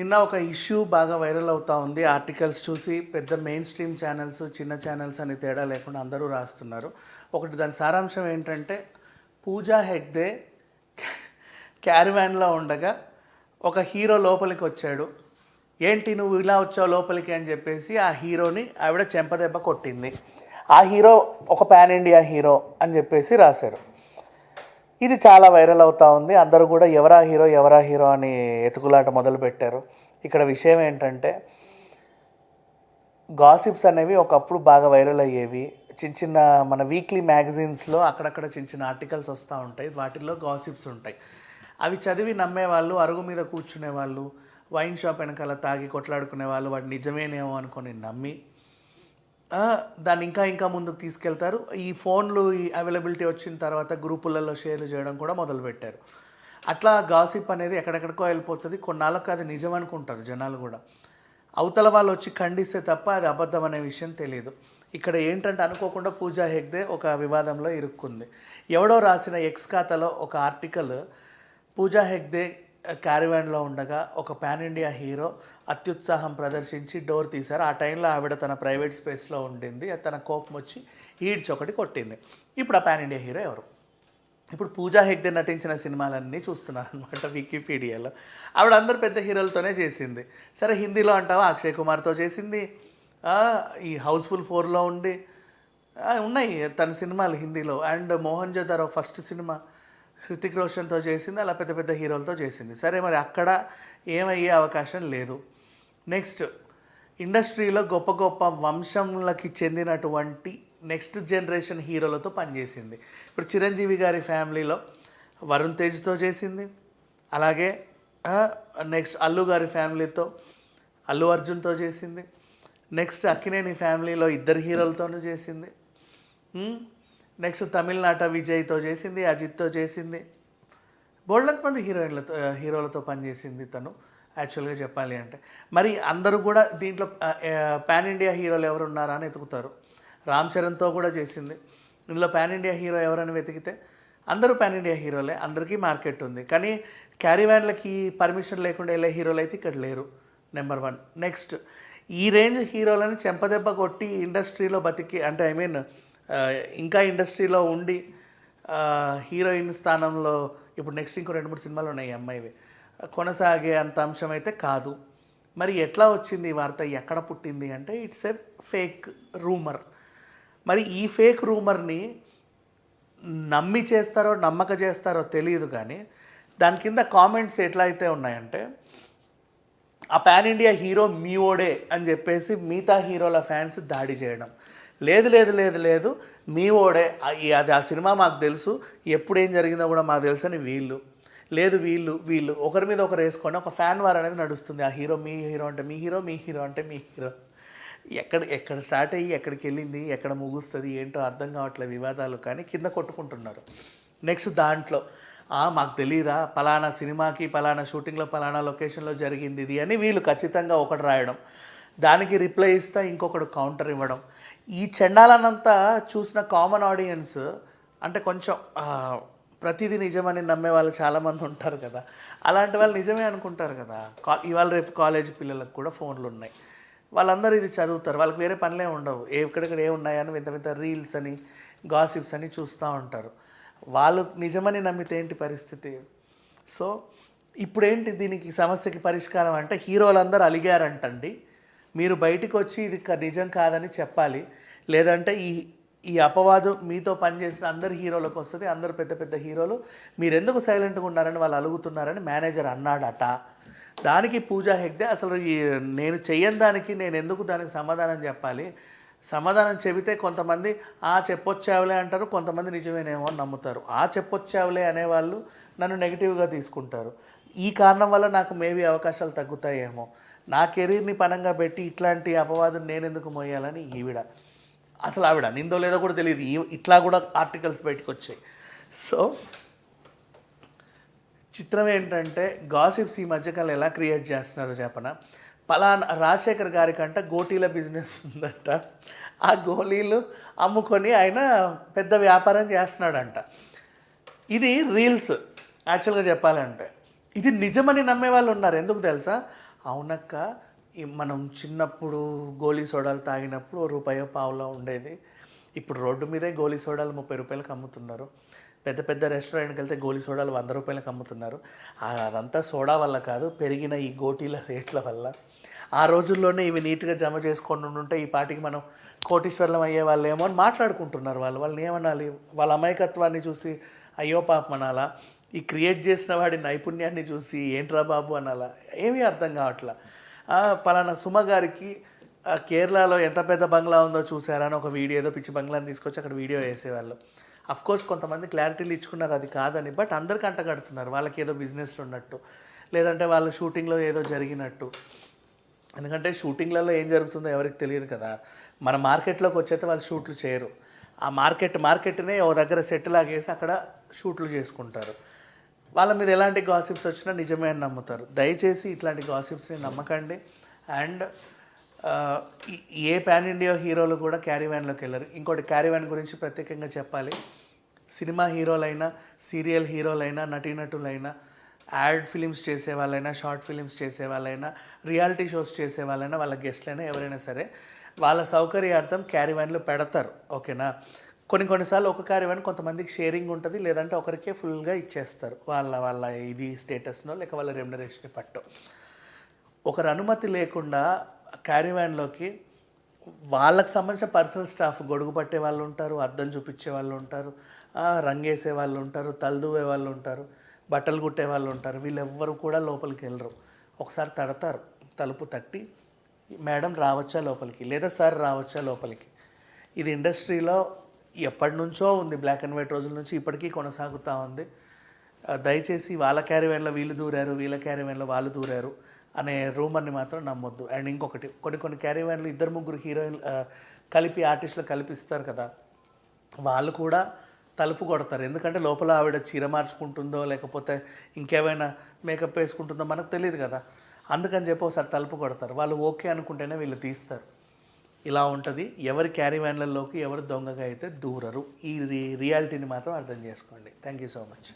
నిన్న ఒక ఇష్యూ బాగా వైరల్ అవుతూ ఉంది. ఆర్టికల్స్ చూసి పెద్ద మెయిన్ స్ట్రీమ్ ఛానల్స్, చిన్న ఛానల్స్ అని తేడా లేకుండా అందరూ రాస్తున్నారు. ఒకటి దాని సారాంశం ఏంటంటే, పూజా హెగ్డే క్యారివాన్లో ఉండగా ఒక హీరో లోపలికి వచ్చాడు. ఏంటి నువ్వు ఇలా వచ్చావు లోపలికి అని చెప్పేసి ఆ హీరోని ఆవిడ చెంపదెబ్బ కొట్టింది. ఆ హీరో ఒక పాన్ ఇండియా హీరో అని చెప్పేసి రాశారు. ఇది చాలా వైరల్ అవుతూ ఉంది. అందరూ కూడా ఎవరా హీరో అని ఎతుకులాట మొదలుపెట్టారు. ఇక్కడ విషయం ఏంటంటే, గాసిప్స్ అనేవి ఒకప్పుడు బాగా వైరల్ అయ్యేవి. చిన్న చిన్న మన వీక్లీ మ్యాగజైన్స్లో అక్కడక్కడ చిన్న చిన్న ఆర్టికల్స్ వస్తూ ఉంటాయి. వాటిల్లో గాసిప్స్ ఉంటాయి. అవి చదివి నమ్మేవాళ్ళు, అరుగు మీద కూర్చునే వాళ్ళు, వైన్ షాప్ వెనకాల తాగి కొట్లాడుకునే వాళ్ళు వాటి నిజమేనేమో అనుకొని నమ్మి దాన్ని ఇంకా ముందుకు తీసుకెళ్తారు. ఈ ఫోన్లు ఈ అవైలబిలిటీ వచ్చిన తర్వాత గ్రూపులలో షేర్లు చేయడం కూడా మొదలుపెట్టారు. అట్లా గాసిప్ అనేది ఎక్కడెక్కడికో వెళ్ళిపోతుంది. కొన్నాళ్ళకు అది నిజం అనుకుంటారు జనాలు కూడా. అవతల వాళ్ళు వచ్చి ఖండిస్తే తప్ప అది అబద్ధం అనే విషయం తెలియదు. ఇక్కడ ఏంటంటే, అనుకోకుండా పూజా హెగ్డే ఒక వివాదంలో ఇరుక్కుంది. ఎవడో రాసిన ఎక్స్ ఖాతాలో ఒక ఆర్టికల్, పూజా హెగ్డే క్యారివాన్లో ఉండగా ఒక పాన్ ఇండియా హీరో అత్యుత్సాహం ప్రదర్శించి డోర్ తీశారు. ఆ టైంలో ఆవిడ తన ప్రైవేట్ స్పేస్లో ఉండింది. తన కోపం వచ్చి ఈడ్చొకటి కొట్టింది. ఇప్పుడు ఆ పాన్ ఇండియా హీరో ఎవరు? ఇప్పుడు పూజా హెగ్డే నటించిన సినిమాలన్నీ చూస్తున్నారు అనమాట వికీపీడియాలో. ఆవిడ అందరు పెద్ద హీరోలతోనే చేసింది. సరే, హిందీలో అంటావా అక్షయ్ కుమార్తో చేసింది, ఈ హౌస్ఫుల్ 4లో ఉండి ఉన్నాయి తన సినిమాలు హిందీలో. And Mohenjo Daro first cinema Hrithik రోషన్తో చేసింది. అలా పెద్ద పెద్ద హీరోలతో చేసింది. సరే, మరి అక్కడ ఏమయ్యే అవకాశం లేదు. నెక్స్ట్, ఇండస్ట్రీలో గొప్ప గొప్ప వంశంలకి చెందినటువంటి నెక్స్ట్ జనరేషన్ హీరోలతో పనిచేసింది. ఇప్పుడు చిరంజీవి గారి ఫ్యామిలీలో వరుణ్ తేజ్తో చేసింది. అలాగే నెక్స్ట్ అల్లు గారి ఫ్యామిలీతో అల్లు అర్జున్తో చేసింది. నెక్స్ట్ అక్కినేని ఫ్యామిలీలో 2 హీరోలతోనూ చేసింది. నెక్స్ట్ తమిళనాట విజయ్తో చేసింది, అజిత్తో చేసింది. బోల్డంత మంది హీరోలతో పనిచేసింది తను యాక్చువల్గా చెప్పాలి అంటే. మరి అందరూ కూడా దీంట్లో పాన్ ఇండియా హీరోలు ఎవరు ఉన్నారా అని వెతుకుతారు. రామ్ చరణ్తో కూడా చేసింది. ఇందులో పాన్ ఇండియా హీరో ఎవరని వెతికితే అందరూ పాన్ ఇండియా హీరోలే, అందరికీ మార్కెట్ ఉంది. కానీ క్యారీవాన్లకి పర్మిషన్ లేకుండా వెళ్ళే హీరోలు అయితే ఇక్కడ లేరు, నెంబర్ 1. నెక్స్ట్, ఈ రేంజ్ హీరోలను చెంపదెబ్బ కొట్టి ఇండస్ట్రీలో బతికి, అంటే ఇంకా ఇండస్ట్రీలో ఉండి హీరోయిన్ స్థానంలో ఇప్పుడు నెక్స్ట్ ఇంకో 2-3 సినిమాలు ఉన్నాయి అమ్మాయివి, కొనసాగే అంత అంశం అయితే కాదు. మరి ఎట్లా వచ్చింది ఈ వార్త, ఎక్కడ పుట్టింది అంటే, ఇట్స్ ఎ ఫేక్ రూమర్. మరి ఈ ఫేక్ రూమర్ని నమ్మి చేస్తారో నమ్మక చేస్తారో తెలియదు. కానీ దాని కింద కామెంట్స్ ఎట్లా అయితే ఉన్నాయంటే, ఆ పాన్ ఇండియా హీరో మీ ఓడే అని చెప్పేసి మిగతా హీరోల ఫ్యాన్స్ దాడి చేయడం. లేదు మీ ఓడే, అది ఆ సినిమా మాకు తెలుసు, ఎప్పుడు ఏం జరిగిందో కూడా మాకు తెలుసు అని వీళ్ళు ఒకరి మీద ఒకరు వేసుకొని ఒక ఫ్యాన్ వార్ అనేది నడుస్తుంది. ఆ హీరో మీ హీరో అంటే మీ హీరో, మీ హీరో అంటే మీ హీరో. ఎక్కడ స్టార్ట్ అయ్యి ఎక్కడికి వెళ్ళింది, ఎక్కడ ముగుస్తుంది ఏంటో అర్థం కావట్లేదు వివాదాలు. కానీ కింద కొట్టుకుంటున్నారు. నెక్స్ట్ దాంట్లో మాకు తెలియదా, పలానా సినిమాకి పలానా షూటింగ్లో పలానా లొకేషన్లో జరిగింది ఇది అని వీళ్ళు ఖచ్చితంగా ఒకటి రాయడం, దానికి రిప్లై ఇస్తా ఇంకొకడు కౌంటర్ ఇవ్వడం. ఈ చెండాలనంతా చూసిన కామన్ ఆడియన్స్, అంటే కొంచెం ప్రతిదీ నిజమని నమ్మే వాళ్ళు చాలామంది ఉంటారు కదా, అలాంటి వాళ్ళు నిజమే అనుకుంటారు కదా. ఇవాళ రేపు కాలేజీ పిల్లలకు కూడా ఫోన్లు ఉన్నాయి, వాళ్ళందరూ ఇది చదువుతారు, వాళ్ళకి వేరే పనులే ఉండవు. ఎక్కడెక్కడ ఏమున్నాయని వింత రీల్స్ అని గాసిప్స్ అని చూస్తూ ఉంటారు. వాళ్ళు నిజమని నమ్మితే ఏంటి పరిస్థితి? సో ఇప్పుడేంటి దీనికి సమస్యకి పరిష్కారం అంటే, హీరోలందరూ అలిగారంటండి, మీరు బయటికి వచ్చి ఇది నిజం కాదని చెప్పాలి. లేదంటే ఈ అపవాదు మీతో పనిచేసిన అందరు హీరోలకు వస్తుంది. అందరు పెద్ద పెద్ద హీరోలు మీరెందుకు సైలెంట్గా ఉన్నారని వాళ్ళు అలుగుతున్నారని మేనేజర్ అన్నాడట. దానికి పూజా హెగ్డే, అసలు నేను చెయ్యని దానికి నేను ఎందుకు దానికి సమాధానం చెప్పాలి? సమాధానం చెబితే కొంతమంది చెప్పొచ్చావులే అంటారు, కొంతమంది నిజమేనేమో అని నమ్ముతారు. చెప్పొచ్చావులే అనేవాళ్ళు నన్ను నెగిటివ్గా తీసుకుంటారు. ఈ కారణం వల్ల నాకు మేబీ అవకాశాలు తగ్గుతాయేమో, నా కెరీర్ని పనంగా పెట్టి ఇట్లాంటి అపవాదం నేనెందుకు మోయాలని ఆవిడ నిందో లేదో కూడా తెలియదు. ఇట్లా కూడా ఆర్టికల్స్ బయటకు వచ్చాయి. సో చిత్రం ఏంటంటే, గాసిప్స్ ఈ మధ్యకాలం ఎలా క్రియేట్ చేస్తున్నారో చెప్పనా. పలానా రాజశేఖర్ గారికంట గోటీల బిజినెస్ ఉందంట, ఆ గోళీలు అమ్ముకొని ఆయన పెద్ద వ్యాపారం చేస్తున్నాడంట. ఇది రీల్స్ యాక్చువల్గా చెప్పాలంటే. ఇది నిజమని నమ్మే వాళ్ళు ఉన్నారు. ఎందుకు తెలుసా? అవునక్క, మనం చిన్నప్పుడు గోలీ సోడాలు తాగినప్పుడు రూపాయో పావులో ఉండేది. ఇప్పుడు రోడ్డు మీదే గోలీ సోడాలు 30 రూపాయలకు అమ్ముతున్నారు. పెద్ద పెద్ద రెస్టారెంట్కి వెళ్తే గోలీ సోడాలు 100 రూపాయలకు అమ్ముతున్నారు. అదంతా సోడా వల్ల కాదు, పెరిగిన ఈ గోటీల రేట్ల వల్ల. ఆ రోజుల్లోనే ఇవి నీట్గా జమ చేసుకొని ఉంటే ఈ పాటికి మనం కోటీశ్వర్లం అయ్యే వాళ్ళేమో అని మాట్లాడుకుంటున్నారు. వాళ్ళని ఏమనాలి? వాళ్ళ అమాయకత్వాన్ని చూసి అయ్యో పాపం అనాలా? ఈ క్రియేట్ చేసిన వాడి నైపుణ్యాన్ని చూసి ఏంట్రా బాబు అనాలా? ఏమీ అర్థం కావట్లా. పలానా సుమ గారికి కేరళలో ఎంత పెద్ద బంగ్లా ఉందో చూసారా అని ఒక వీడియో, ఏదో పిచ్చి బంగ్లాని తీసుకొచ్చి అక్కడ వీడియో వేసేవాళ్ళు. కోర్స్ కొంతమంది క్లారిటీలు ఇచ్చుకున్నారు అది కాదని, బట్ అందరికి అంటగడుతున్నారు వాళ్ళకి ఏదో బిజినెస్లు ఉన్నట్టు, లేదంటే వాళ్ళ షూటింగ్లో ఏదో జరిగినట్టు. ఎందుకంటే షూటింగ్లలో ఏం జరుగుతుందో ఎవరికి తెలియదు కదా. మన మార్కెట్లోకి వచ్చేస్తే వాళ్ళు షూట్లు చేయరు. ఆ మార్కెట్నే ఓ దగ్గర సెట్ లాగేసి అక్కడ షూట్లు చేసుకుంటారు. వాళ్ళ మీద ఎలాంటి గాసిప్స్ వచ్చినా నిజమే అని నమ్ముతారు. దయచేసి ఇట్లాంటి గాసిప్స్ని నమ్మకండి. అండ్ ఏ పాన్ ఇండియా హీరోలు కూడా క్యారీవ్యాన్లోకి వెళ్ళరు. ఇంకోటి, క్యారీవ్యాన్ గురించి ప్రత్యేకంగా చెప్పాలి. సినిమా హీరోలైనా, సీరియల్ హీరోలైనా, నటీనటులైనా, యాడ్ ఫిలిమ్స్ చేసే వాళ్ళైనా, షార్ట్ ఫిలిమ్స్ చేసే వాళ్ళైనా, రియాలిటీ షోస్ చేసే వాళ్ళైనా, వాళ్ళ గెస్ట్లైనా ఎవరైనా సరే వాళ్ళ సౌకర్యార్థం క్యారీవ్యాన్లు పెడతారు. ఓకేనా? కొన్నిసార్లు ఒక క్యారీవ్యాన్ కొంతమందికి షేరింగ్ ఉంటుంది, లేదంటే ఒకరికే ఫుల్గా ఇచ్చేస్తారు. వాళ్ళ ఇది స్టేటస్నో లేక వాళ్ళ రెమ్యునరేషన్ పట్టు. ఒకరి అనుమతి లేకుండా క్యారీవ్యాన్లోకి వాళ్ళకి సంబంధించిన పర్సనల్ స్టాఫ్, గొడుగు పట్టే వాళ్ళు ఉంటారు, అద్దం చూపించే వాళ్ళు ఉంటారు, రంగేసే వాళ్ళు ఉంటారు, తలదూవే వాళ్ళు ఉంటారు, బట్టలు కుట్టే వాళ్ళు ఉంటారు. వీళ్ళెవ్వరు కూడా లోపలికి వెళ్ళరు. ఒకసారి తడతారు, తలుపు తట్టి మేడం రావచ్చా లోపలికి, లేదా సార్ రావచ్చా లోపలికి. ఇది ఇండస్ట్రీలో ఎప్పటి నుంచో ఉంది, బ్లాక్ అండ్ వైట్ రోజుల నుంచి ఇప్పటికీ కొనసాగుతూ ఉంది. దయచేసి వాళ్ళ క్యారీవ్యాన్లో వీళ్ళు దూరారు, వీళ్ళ క్యారీవ్యాన్లో వాళ్ళు దూరారు అనే రూమర్ని మాత్రం నమ్మొద్దు. అండ్ ఇంకొకటి, కొన్ని క్యారీవ్యాన్లు 2-3 హీరోయిన్ కలిపి, ఆర్టిస్టులు కల్పిస్తారు కదా, వాళ్ళు కూడా తలుపు కొడతారు. ఎందుకంటే లోపల ఆవిడ చీర మార్చుకుంటుందో లేకపోతే ఇంకేమైనా మేకప్ వేసుకుంటుందో మనకు తెలియదు కదా. అందుకని చెప్పి ఒకసారి తలుపు కొడతారు. వాళ్ళు ఓకే అనుకుంటేనే వీళ్ళు తీస్తారు. ఇలా ఉంటుంది. ఎవరి క్యారీవ్యాన్లలోకి ఎవరు దొంగగా అయితే దూరరు. ఈ రియాలిటీని మాత్రం అర్థం చేసుకోండి. Thank you so much.